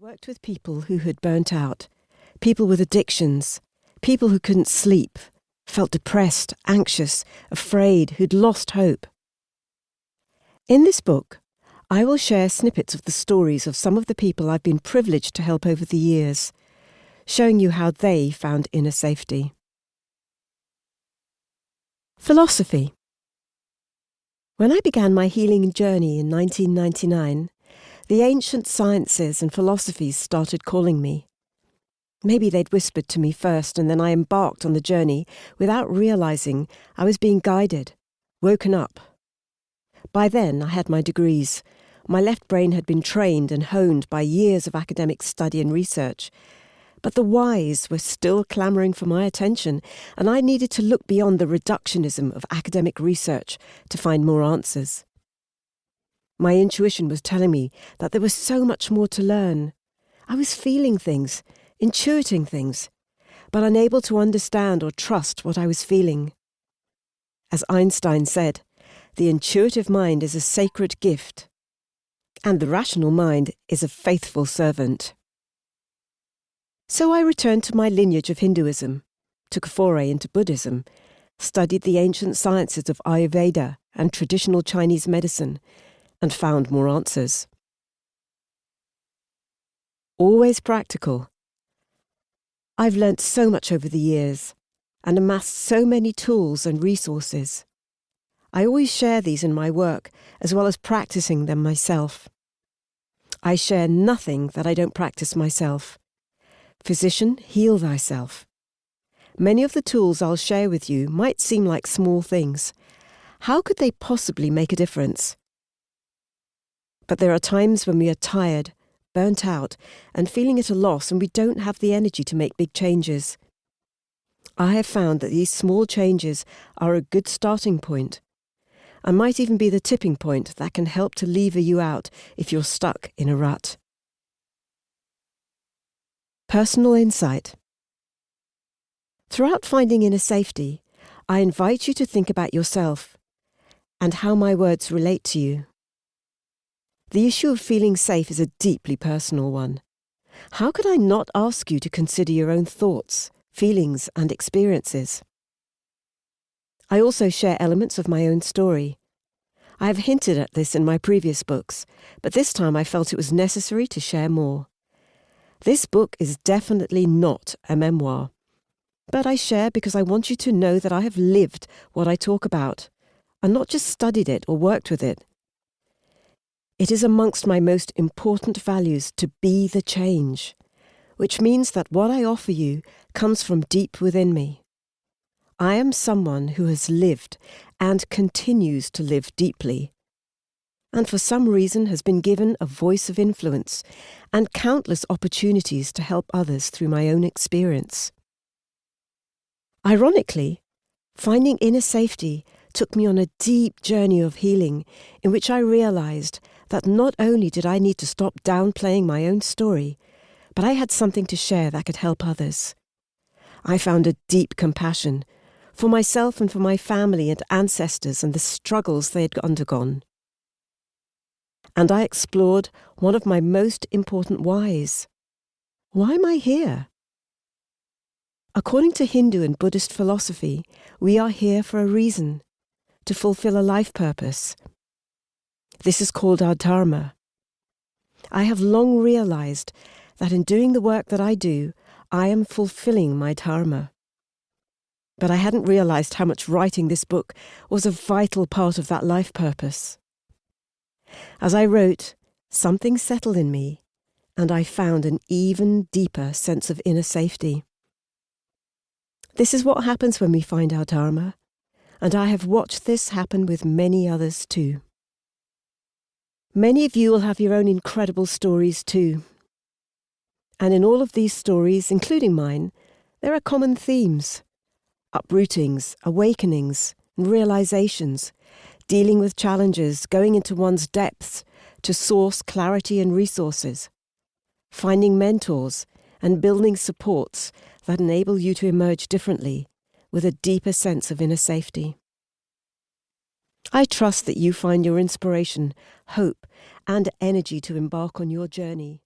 worked with people who had burnt out, people with addictions, people who couldn't sleep, felt depressed, anxious, afraid, who'd lost hope. In this book, I will share snippets of the stories of some of the people I've been privileged to help over the years, showing you how they found inner safety. Philosophy. When I began my healing journey in 1999, the ancient sciences and philosophies started calling me. Maybe they'd whispered to me first, and then I embarked on the journey without realizing I was being guided, woken up. By then, I had my degrees. My left brain had been trained and honed by years of academic study and research. But the whys were still clamouring for my attention, and I needed to look beyond the reductionism of academic research to find more answers. My intuition was telling me that there was so much more to learn. I was feeling things, intuiting things, but unable to understand or trust what I was feeling. As Einstein said, the intuitive mind is a sacred gift, and the rational mind is a faithful servant. So I returned to my lineage of Hinduism, took a foray into Buddhism, studied the ancient sciences of Ayurveda and traditional Chinese medicine, and found more answers. Always practical. I've learnt so much over the years and amassed so many tools and resources. I always share these in my work as well as practicing them myself. I share nothing that I don't practice myself. Physician, heal thyself. Many of the tools I'll share with you might seem like small things. How could they possibly make a difference? But there are times when we are tired, burnt out, and feeling at a loss, and we don't have the energy to make big changes. I have found that these small changes are a good starting point, and might even be the tipping point that can help to lever you out if you're stuck in a rut. Personal insight. Throughout finding inner safety, I invite you to think about yourself and how my words relate to you. The issue of feeling safe is a deeply personal one. How could I not ask you to consider your own thoughts, feelings, and experiences? I also share elements of my own story. I have hinted at this in my previous books, but this time I felt it was necessary to share more. This book is definitely not a memoir, but I share because I want you to know that I have lived what I talk about, and not just studied it or worked with it. It is amongst my most important values to be the change, which means that what I offer you comes from deep within me. I am someone who has lived and continues to live deeply, and for some reason has been given a voice of influence and countless opportunities to help others through my own experience. Ironically, finding inner safety took me on a deep journey of healing in which I realized that not only did I need to stop downplaying my own story, but I had something to share that could help others. I found a deep compassion for myself and for my family and ancestors and the struggles they had undergone. And I explored one of my most important whys. Why am I here? According to Hindu and Buddhist philosophy, we are here for a reason, to fulfill a life purpose. This is called our dharma. I have long realized that in doing the work that I do, I am fulfilling my dharma. But I hadn't realized how much writing this book was a vital part of that life purpose. As I wrote, something settled in me, and I found an even deeper sense of inner safety. This is what happens when we find our dharma, and I have watched this happen with many others too. Many of you will have your own incredible stories too. And in all of these stories, including mine, there are common themes. Uprootings, awakenings, and realizations, dealing with challenges, going into one's depths to source clarity and resources, finding mentors and building supports that enable you to emerge differently with a deeper sense of inner safety. I trust that you find your inspiration, hope, and energy to embark on your journey.